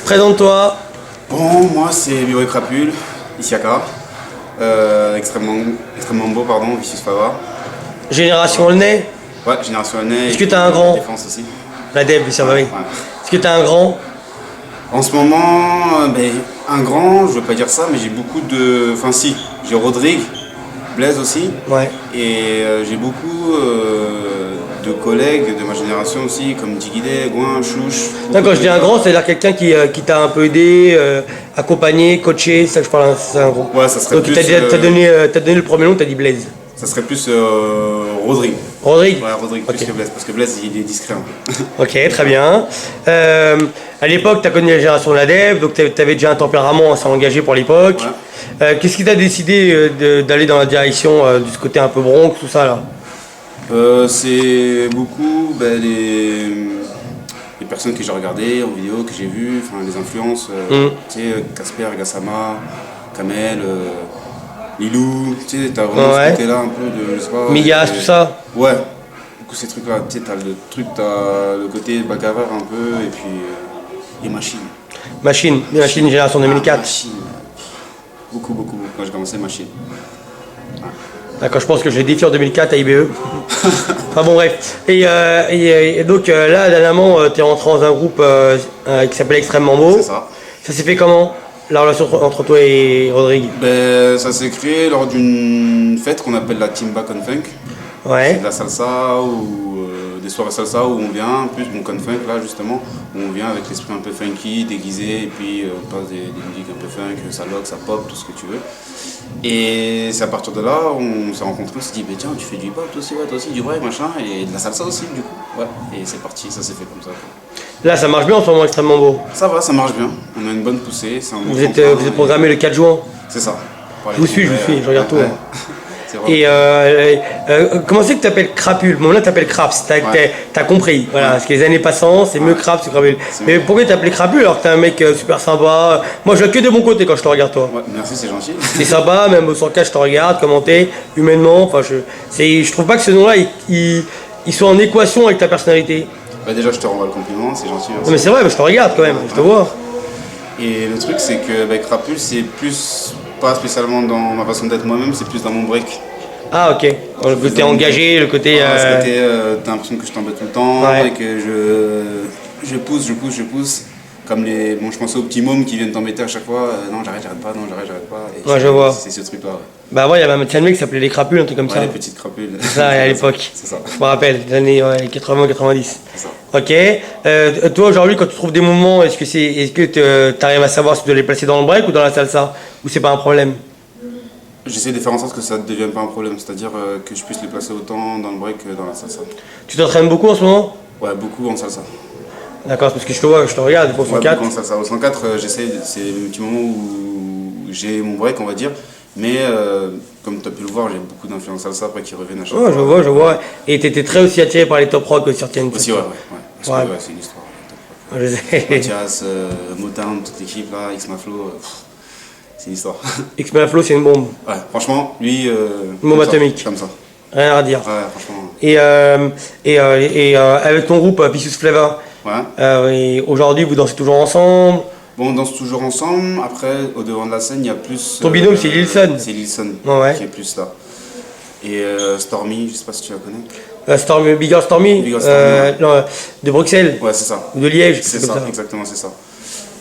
Présente-toi. Bon, moi c'est Bioré Crapule, Isiaka, extrêmement beau, pardon, Vicious Fava. Génération Aulnay. Ouais, Génération Aulnay. Est-ce que t'as un grand? Défense aussi. La Deb, ça va, oui. Ouais. Est-ce que t'as un grand? En ce moment, un grand, je veux pas dire ça, mais j'ai beaucoup de. Enfin, si, j'ai Rodrigue, Blaise aussi. Ouais. Et j'ai beaucoup de collègues de ma génération aussi, comme Diguidet, Gouin, Chouche. Quand je dis un grand, c'est-à-dire quelqu'un qui t'a un peu aidé, accompagné, coaché, ça que je parle, c'est un gros. Ouais, ça serait Donc plus. t'as donné le premier nom, t'as dit Blaise. Ça serait plus Rodrigue. Rodrigue. Ouais, Rodrigue plus Ok. que Blaise, parce que Blaise il est discret un peu. Ok, très bien. À l'époque, tu as connu la génération de la Deb, donc tu avais déjà un tempérament assez engagé pour l'époque. Ouais. Qu'est-ce qui t'a décidé d'aller dans la direction de ce côté un peu Bronx, tout ça là? C'est beaucoup les personnes que j'ai regardées en vidéo, que j'ai vues, enfin les influences, tu sais, Casper, Gassama, Kamel, Lilou, tu sais, t'as vraiment Ouais. ce côté-là un peu de, je sais pas. Migas, tout ça? Ouais, beaucoup ces trucs-là, tu sais, t'as le côté bagarreur un peu, et puis les machines. Machine génération 2004. Machines. Beaucoup, quand j'ai commencé, machine. D'accord, je pense que je l'ai défié en 2004 à IBE. Enfin bon, bref. Et donc là, dernièrement, tu es rentré dans un groupe qui s'appelle Extrêmement Beau. C'est ça. Ça s'est fait comment, la relation entre toi et Rodrigue? Ça s'est créé lors d'une fête qu'on appelle la Timba Confunk. C'est Ouais. de la salsa ou des soirées salsa où on vient, plus mon confunk là justement, où on vient avec l'esprit un peu funky, déguisé, et puis on passe des musiques un peu funk, ça lock, ça pop, tout ce que tu veux. Et c'est à partir de là, on s'est rencontrés, on s'est dit, tiens, tu fais du hip-hop toi aussi, ouais, toi aussi, du break, machin, et de la salsa aussi du coup. Ouais, et c'est parti, ça s'est fait comme ça. Quoi. Là, ça marche bien en ce moment, Extrêmement Beau. Ça va, ça marche bien, on a une bonne poussée, c'est un bon Vous êtes tremplin, programmé le 4 juin. C'est ça. Je vous suis, je regarde tout. Ouais. Hein. C'est vrai. Et comment c'est que tu t'appelles Crapule? Bon, là, tu t'appelles Craps, t'as compris. Voilà, parce que les années passant, c'est mieux Craps que Crapule. Mais pourquoi tu t'appelles Crapule alors que t'es un mec super sympa? Moi, je vois que de bon côté quand je te regarde, toi. Ouais, merci, c'est gentil. T'es sympa, même au 104, je te regarde, commenter, humainement. Enfin, je trouve pas que ce nom-là, il soit en équation avec ta personnalité. Déjà, je te renvoie le compliment, c'est gentil. Merci. Non, mais c'est vrai, je te regarde quand même, je te vois. Et le truc, c'est que Crapule, c'est plus, pas spécialement dans ma façon d'être moi-même, c'est plus dans mon break. Ah, ok. Le côté engagé, le côté. Ce côté, t'as l'impression que je t'embête tout le temps, Ouais. et que je pousse. Comme bon, je pensais aux petits mômes qui viennent t'embêter à chaque fois. Non, j'arrête pas, non, j'arrête pas. Et Ouais, je vois. C'est ce truc-là, ouais. Bah, ouais, il y avait un mec qui s'appelait Les Crapules, un truc comme Ouais, ça. les petites crapules. Ça, à l'époque. C'est ça. Je me rappelle, les années 80-90. C'est ça. Ok. Toi, aujourd'hui, quand tu trouves des moments, est-ce que tu arrives à savoir si tu dois les placer dans le break ou dans la salsa? Ou c'est pas un problème? J'essaie de faire en sorte que ça ne devienne pas un problème, c'est-à-dire que je puisse les placer autant dans le break que dans la salsa. Tu t'entraînes beaucoup en ce moment? Ouais, beaucoup en salsa. D'accord, parce que je te vois, je te regarde, pour Ouais, 104. beaucoup en salsa. Au 104, j'essaie, c'est le petit moment où j'ai mon break, on va dire. Mais comme tu as pu le voir, j'ai beaucoup d'influence salsa après qui reviennent à chaque Ouais, fois. je vois. Et t'étais très aussi attiré par les top rock aussi, certaines. Aussi, ouais. Parce Ouais. que c'est une histoire. Je sais. Mathias, Motown, toute l'équipe là, X-Maflo, c'est une histoire. X-Maflo, c'est une bombe. Ouais, franchement, lui. Une bombe comme ça, atomique. Comme ça. Rien à dire. Ouais, franchement. Et avec ton groupe Vicious Flavor, Ouais. et aujourd'hui, vous dansez toujours ensemble. Bon, on danse toujours ensemble. Après, au devant de la scène, il y a plus. Ton binôme, c'est Lilson. C'est Lilson Ouais. qui est plus là. Et Stormy, je sais pas si tu la connais. Bigger Stormy, Bigger Stormy, non, de Bruxelles, Ouais, c'est ça. ou de Liège. C'est comme ça, exactement, c'est ça.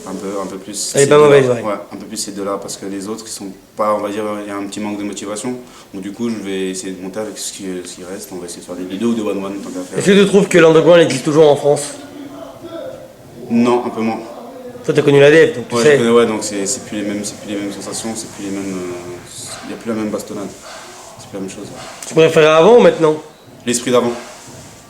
Un peu plus. Elle est ces pas deux-là. mauvaise, ouais. Un peu plus ces deux-là, parce que les autres, ils sont pas, on va dire, il y a un petit manque de motivation. Donc du coup, je vais essayer de monter avec ce qui reste. On va essayer de faire des vidéos ou de one-one, tant qu'à Est-ce faire. que tu trouves que l'underground existe toujours en France? Non, un peu moins. Toi, t'as connu la Deb, donc tu Ouais, sais. je connais, ouais, donc c'est plus les mêmes sensations, c'est plus les mêmes. Il n'y a plus la même bastonnade. C'est plus la même chose. Tu préférais avant ou maintenant? L'esprit d'avant.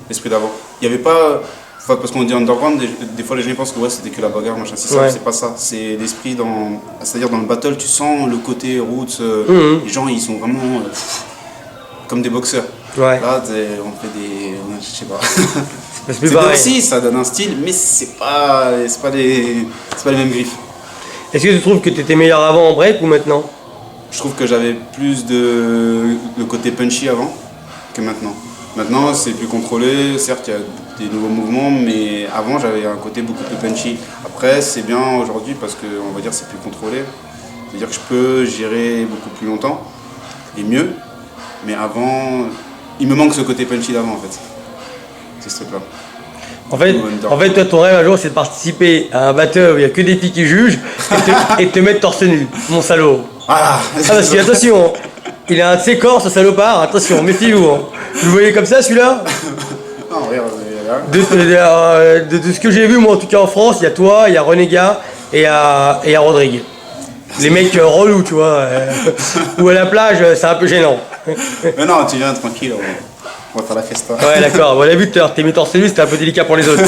L'esprit d'avant. Il n'y avait pas. Enfin, parce qu'on dit underground, des fois les gens pensent que ouais, c'était que la bagarre, machin, Ouais. c'est pas ça. C'est l'esprit dans. C'est-à-dire dans le battle, tu sens le côté roots. Les gens, ils sont vraiment comme des boxeurs. Ouais. Là, on fait des. Je sais pas. C'est plus C'est bien pareil. aussi, ça donne un style, mais c'est pas les mêmes griffes. Est-ce que tu trouves que tu étais meilleur avant en break ou maintenant? Je trouve que j'avais plus de côté punchy avant que maintenant. Maintenant, c'est plus contrôlé. Certes, il y a des nouveaux mouvements, mais avant j'avais un côté beaucoup plus punchy. Après c'est bien aujourd'hui parce que on va dire c'est plus contrôlé, c'est-à-dire que je peux gérer beaucoup plus longtemps et mieux, mais avant il me manque ce côté punchy d'avant en fait. C'est ce truc-là. En fait, toi, ton rêve un jour, c'est de participer à un battle où il n'y a que des filles qui jugent et te mettre torse nu, mon salaud. Voilà. Ah, parce que attention, il a un de ses corps, ce salopard, attention, méfiez-vous. Hein. Vous le voyez comme ça, celui-là? Non, regarde, de ce que j'ai vu, moi, en tout cas en France, il y a toi, il y a Renégat et il y a Rodrigue. Les mecs relous, tu vois. Ou à la plage, c'est un peu gênant. Mais non, tu viens tranquille. On va faire la festa. Ouais, d'accord. On l'a vu tout à l'heure, tes metteurs celui, c'était un peu délicat pour les autres.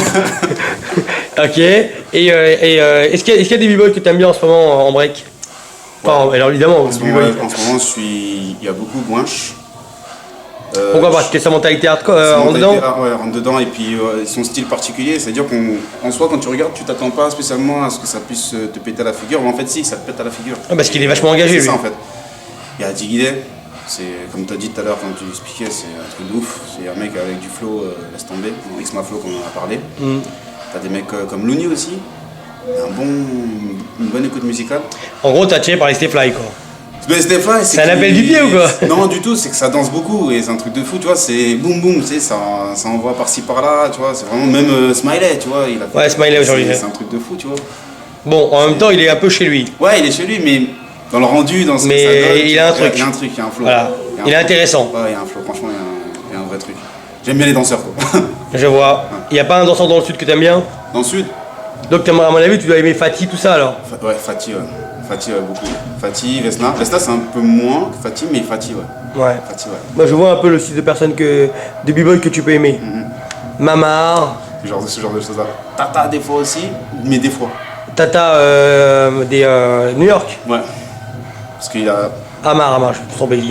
Ok. Et est-ce qu'il y a des b-boys que tu aimes bien en ce moment en break? Enfin, alors évidemment, en ce moment, il y a beaucoup Gouinch. Pourquoi? Parce que sa mentalité hardcore en dedans? Ouais, rentre dedans, et puis son style particulier, c'est-à-dire qu'en soi, quand tu regardes, tu t'attends pas spécialement à ce que ça puisse te péter à la figure, mais en fait, si, ça te pète à la figure. Ah, parce qu'il est vachement engagé, c'est lui. Ça, en fait. Il y a Digidé, c'est comme tu as dit tout à l'heure quand tu expliquais, c'est un truc de ouf. C'est un mec avec du flow, laisse tomber, X-Ma Flow, comme on en a parlé. T'as des mecs comme Looney aussi, une bonne écoute musicale. En gros, t'as attiré par les Stay-Fly, quoi. Mais Stay-Fly, c'est un appel du pied ou quoi? Non, du tout, c'est que ça danse beaucoup et c'est un truc de fou, tu vois, c'est boum boum, tu sais, ça envoie par-ci par-là, tu vois, c'est vraiment même Smiley, tu vois. Ouais, Smiley aujourd'hui. C'est un truc de fou, tu vois. Bon, en même temps, il est un peu chez lui. Ouais, il est chez lui, mais dans le rendu, dans ce que ça donne, il a un truc. Il y a un truc, il y a un flow. Voilà. Il est intéressant. Ouais, il y a un flow, franchement, il y a un vrai truc. J'aime bien les danseurs, quoi. Je vois. Il n'y a pas un danseur dans le sud que t'aimes bien? Dans le sud? Donc, à mon avis, tu dois aimer Fatih, tout ça alors? Ouais, Fatih, ouais. Fatih, beaucoup. Fatih, Vesna. Vesna, c'est un peu moins que Fatih, mais Fatih, ouais. Ouais. Fatih, ouais. Moi, je vois un peu le style de personnes de b-boy que tu peux aimer. Mamar. Ce genre de choses-là. Tata, des fois aussi, mais des fois. Tata, New York. Ouais. Parce qu'il a. Amar, je me suis trompé.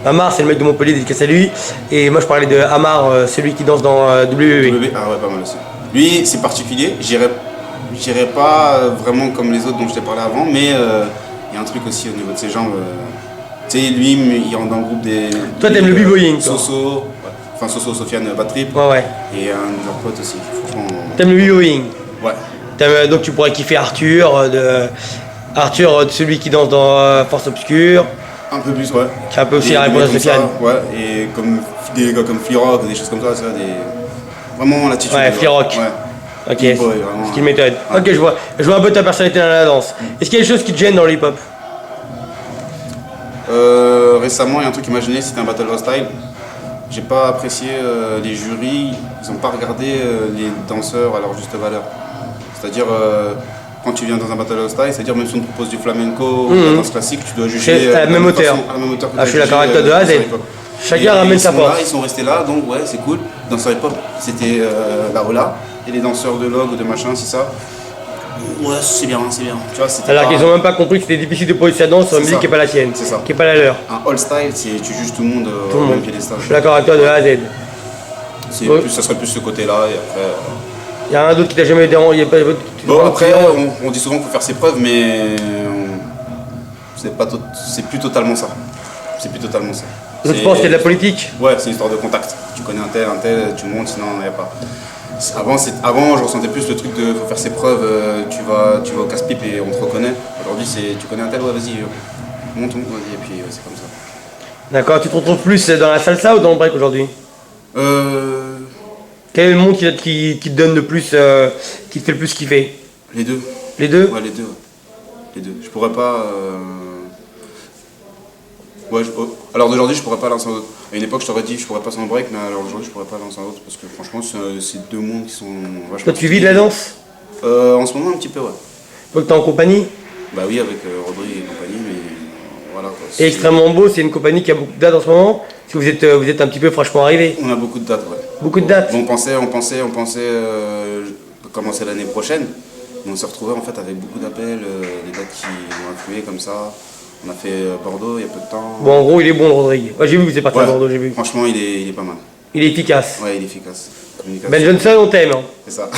Mamar, c'est le mec de Montpellier, dédicace à lui. Et moi, je parlais de Amar, celui qui danse dans WWE. Ah ouais, pas mal aussi. Lui, c'est particulier. J'irais pas vraiment comme les autres dont je t'ai parlé avant, mais il y a un truc aussi au niveau de ses jambes. Tu sais, lui, il rentre dans le groupe des. Toi, t'aimes le b-boying, toi? Soso, ouais. Enfin Soso, Sofiane, Bad Trip. Ouais. Et un de leurs potes aussi. Franchement. T'aimes le b-boying? Ouais. Donc, tu pourrais kiffer Arthur, celui qui danse dans Force Obscure. Un peu plus, ouais. Qui a un peu aussi la réponse à Sofiane. Ouais, et comme des gars comme Flirock, des choses comme ça, vraiment l'attitude. Ouais, Flirock. Ouais. Ok, ce qui m'étonne. Ouais. Ok, je vois un peu ta personnalité dans la danse. Est-ce qu'il y a des choses qui te gênent dans le hip-hop? Récemment, il y a un truc qui m'a gêné, c'était un Battle of Style. J'ai pas apprécié les jurys, ils ont pas regardé les danseurs à leur juste valeur. C'est-à-dire, quand tu viens dans un Battle of Style, c'est-à-dire même si on te propose du flamenco ou de la danse classique, tu dois juger à la même hauteur. Que je suis d'accord avec toi de A à Z. Chacun ramène sa force. Ils sont restés là, donc ouais, c'est cool. Danseurs hip-hop, c'était la Ola. Et les danseurs de log ou de machin, c'est ça. Ouais, c'est bien, c'est bien. Tu vois, alors qu'ils ont même pas compris que c'était difficile de produire sa danse sur une musique qui n'est pas la tienne, qui n'est pas la leur. Un all style, tu juges tout le monde au même piédestal. Je suis d'accord avec toi de A à Z. Ça serait plus ce côté-là, et après. Il y a un d'autre qui t'a jamais dérangé. Bon, après, on dit souvent qu'il faut faire ses preuves, mais c'est plus totalement ça. C'est plus totalement ça. Donc tu penses qu'il y a de la politique? Ouais, c'est une histoire de contact. Tu connais un tel, tu montes, sinon il n'y a pas. Avant, je ressentais plus le truc de faut faire ses preuves, tu vas au casse-pipe et on te reconnaît. Aujourd'hui, tu connais un tel, ouais, vas-y, monte, vas-y, et puis c'est comme ça. D'accord, tu te retrouves plus dans la salsa ou dans le break aujourd'hui? Quel est le monde qui te donne le plus, qui te fait le plus kiffer? Les deux. Les deux? Ouais, les deux. Les deux. Je pourrais pas. Ouais, alors d'aujourd'hui, je pourrais pas lancer un autre. À une époque, je t'aurais dit je pourrais passer en break, mais alors d'aujourd'hui, je pourrais pas lancer un autre parce que franchement, c'est deux mondes qui sont vachement. Toi, tu vis de la danse? En ce moment, un petit peu, ouais. Toi, que t'es en compagnie? Bah oui, avec Rodri et compagnie, mais voilà quoi. Et Extrêmement Beau, c'est une compagnie qui a beaucoup de dates en ce moment? Parce que vous êtes un petit peu franchement arrivé. On a beaucoup de dates, ouais. Beaucoup de dates? On pensait commencer l'année prochaine, mais on s'est retrouvé en fait avec beaucoup d'appels, des dates qui ont influé comme ça. On a fait Bordeaux il y a peu de temps. Bon, en gros, il est bon, le Rodrigue. Ouais, j'ai vu que vous êtes parti à Bordeaux, j'ai vu. Franchement, il est pas mal. Il est efficace. Ouais, il est efficace. Ben Johnson, on t'aime. Hein. C'est ça.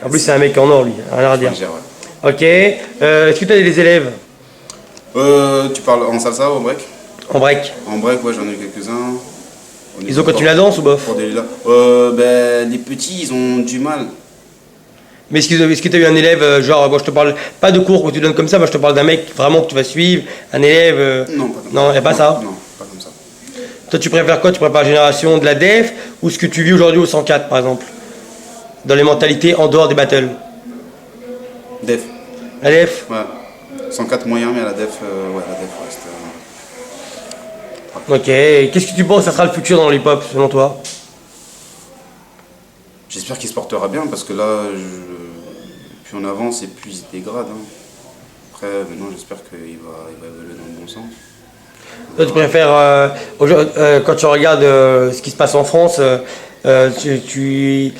En plus, c'est un mec en or, lui. Rien à dire. Ouais. Ok. Est-ce que tu as des élèves? Tu parles en salsa ou en break? En break. En break, ouais, j'en ai eu quelques-uns. Ils ont continué la danse ou bof? Ben, les petits, ils ont du mal. Mais est-ce que tu as eu un élève, genre, moi je te parle pas de cours que tu donnes comme ça, moi je te parle d'un mec vraiment que tu vas suivre, un élève. Non, pas comme ça. Non, y a pas ça? Non, pas comme ça. Toi tu préfères quoi? Tu préfères la génération de la def ou ce que tu vis aujourd'hui au 104 par exemple? Dans les mentalités en dehors des battles? Def. La def? Ouais. 104 moyen, mais à la def, ouais, la def reste. Ok, qu'est-ce que tu penses que ça sera le futur dans le hip-hop selon toi? J'espère qu'il se portera bien parce que là, plus on avance et plus il se dégrade. Hein. Après, maintenant, j'espère qu'il va évoluer dans le bon sens. Toi tu préfères, quand tu regardes ce qui se passe en France, là, tu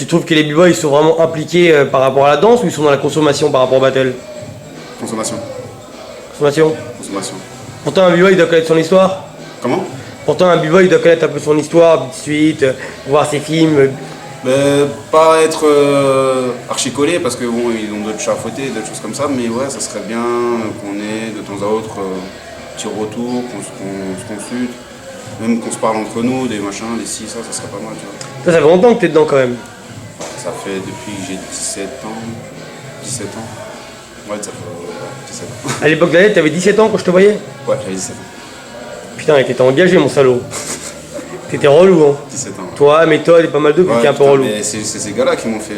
trouves que les b-boys sont vraiment impliqués par rapport à la danse ou ils sont dans la consommation par rapport au battle? Consommation. Consommation. Consommation. Pourtant un b-boy doit connaître son histoire. Comment? Pourtant un b-boy doit connaître un peu son histoire, Beat Suite, voir ses films. Pas être archi collé parce que bon, ils ont d'autres chats à fouetter, d'autres choses comme ça, mais ouais, ça serait bien qu'on ait de temps à autre petit retour, qu'on se consulte, même qu'on se parle entre nous, des machins, des ci, ça serait pas mal, tu vois. Ça fait longtemps que t'es dedans quand même. Ça fait depuis que j'ai 17 ans. 17 ans. Ouais, ça fait 17 ans. À l'époque de l'année, t'avais 17 ans quand je te voyais? Ouais, j'avais 17 ans. Putain, t'étais engagé mon salaud. T'étais relou hein. 17 ans. Ouais. Toi, méthode et pas mal d'autres, Ouais, t'étais un peu putain, relou. mais c'est ces gars-là qui m'ont fait.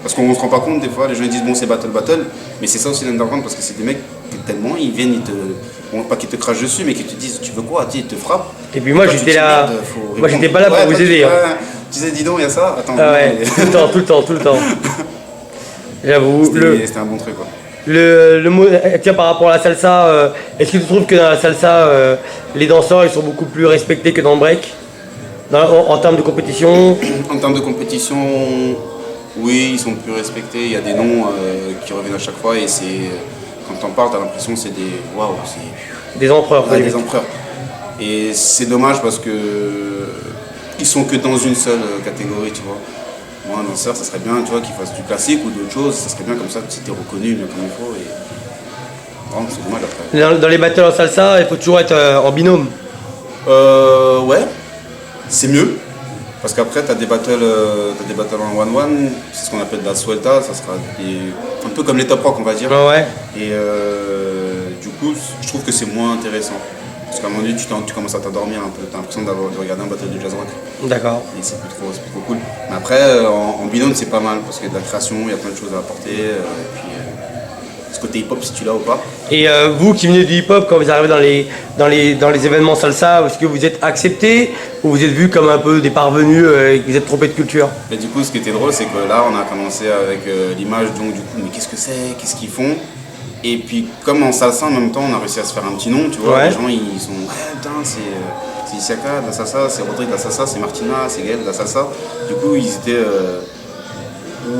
Parce qu'on se rend pas compte des fois, les gens ils disent bon c'est battle, mais c'est ça aussi l'underground parce que c'est des mecs qui tellement ils viennent, ils te. Bon, pas qu'ils te crachent dessus, mais qu'ils te disent tu veux quoi, ils te frappent. Et puis moi Toi, j'étais tu te dis, là. merde, faut Moi j'étais répondre. pas là pour Ouais, vous toi, aider. Hein. Tu disais dis donc, il y a ça, attends. Ah ouais, mais- tout le temps, tout le temps, tout le temps. J'avoue. C'était un bon truc quoi. Le mot, tiens, par rapport à la salsa, est-ce que tu trouves que dans la salsa, les danseurs ils sont beaucoup plus respectés que dans le break en termes de compétition? En termes de compétition, oui, ils sont plus respectés. Il y a des noms qui reviennent à chaque fois et c'est quand t'en parles, t'as l'impression que c'est des waouh, c'est Des empereurs, ouais, limite. des empereurs. Et c'est dommage parce que ils sont que dans une seule catégorie, tu vois. Moi, un danseur, ça serait bien, tu vois, qu'il fasse du classique ou d'autres choses. Ça serait bien comme ça, si t'es reconnu bien comme il faut. Et vraiment, c'est dommage après. Dans les battles en salsa, il faut toujours être en binôme. Ouais, c'est mieux. Parce qu'après, tu as des battles en one-one, c'est ce qu'on appelle de la suelta, ça sera un peu comme les top rock, on va dire. Ouais. Et du coup, je trouve que c'est moins intéressant. Parce qu'à un moment donné, tu commences à t'endormir un peu, tu as l'impression de regarder un battle de jazz rock. D'accord. Et c'est plus trop cool. Mais après, en binôme, c'est pas mal, parce qu'il y a de la création, il y a plein de choses à apporter. Et puis, ce côté hip-hop, si tu l'as ou pas. Et vous qui venez du hip-hop, quand vous arrivez dans les événements salsa, est-ce que vous êtes acceptés ou vous êtes vus comme un peu des parvenus et que vous êtes trompés de culture? Et du coup, ce qui était drôle, c'est que là, on a commencé avec l'image, donc du coup, mais qu'est-ce que c'est, qu'est-ce qu'ils font? Et puis, comme en salsa, en même temps, on a réussi à se faire un petit nom, tu vois. Ouais. Les gens, ils sont, ouais, putain, c'est Isiaka de la salsa, c'est Rodrigue de la salsa, c'est Martina, c'est Gaël de la salsa. Du coup, ils étaient,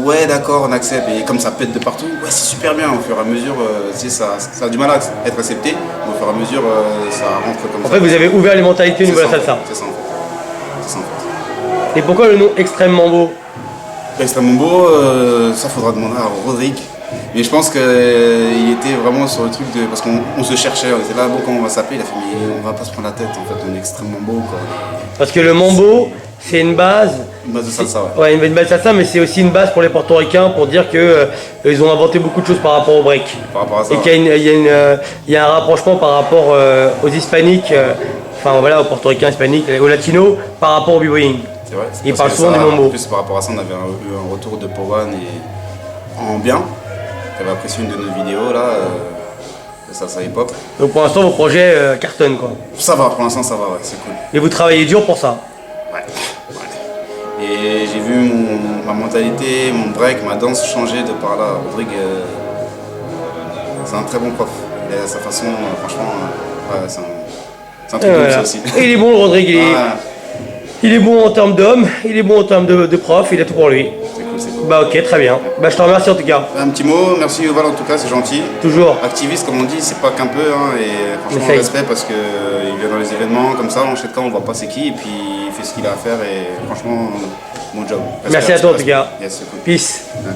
ouais, d'accord, on accepte. Et comme ça pète de partout, ouais, c'est super bien. Au fur et à mesure, tu sais, ça a du mal à être accepté, mais au fur et à mesure, ça rentre comme ça. En fait, vous avez ouvert les mentalités au niveau de la C'est ça, salsa. C'est ça, en fait. C'est ça, en fait. Et pourquoi le nom extrêmement beau? Extrêmement beau, ça faudra demander à Rodrigue. Mais je pense qu'il était vraiment sur le truc de. Parce qu'on se cherchait, on était là, bon, comment on va s'appeler? Il a fait, mais on va pas se prendre la tête, en fait, on est extrêmement beau, quoi. Parce que le mambo, c'est une base. Une base de salsa, ouais. Ouais, une base salsa, mais c'est aussi une base pour les portoricains pour dire que ils ont inventé beaucoup de choses par rapport au break. Par rapport à ça. Et qu'il y a un rapprochement par rapport aux hispaniques, enfin voilà, aux portoricains hispaniques, aux latinos, par rapport au b-boying. C'est vrai. Il Parce parle que souvent ça, du mambo. En plus, par rapport à ça, on avait eu un retour de Povan et en bien. Tu avais apprécié une de nos vidéos, là, de salsa hip-hop. Donc pour l'instant, vos projets cartonnent quoi. Ça va, pour l'instant, ça va, ouais, c'est cool. Et vous travaillez dur pour ça. Ouais. Et j'ai vu ma mentalité, mon break, ma danse changer de par là. Rodrigue, c'est un très bon prof. Il a sa façon, franchement, ouais, c'est un truc de ouf, ça aussi. Et il est bon, Rodrigue. Ouais, Il est bon en termes d'homme, il est bon en termes de prof, il a tout pour lui. c'est cool, c'est cool. Bah ok, très bien. Bah je te remercie en tout cas. Un petit mot, merci Yuval en tout cas, c'est gentil. Toujours. Activiste comme on dit, c'est pas qu'un peu, hein, et franchement Essaye. respect parce qu'il vient dans les événements comme ça, on sait quand on voit pas c'est qui, et puis il fait ce qu'il a à faire, et franchement, bon job. Respect, Merci à toi en tout respect. cas. Yes, c'est cool. Peace. Ouais.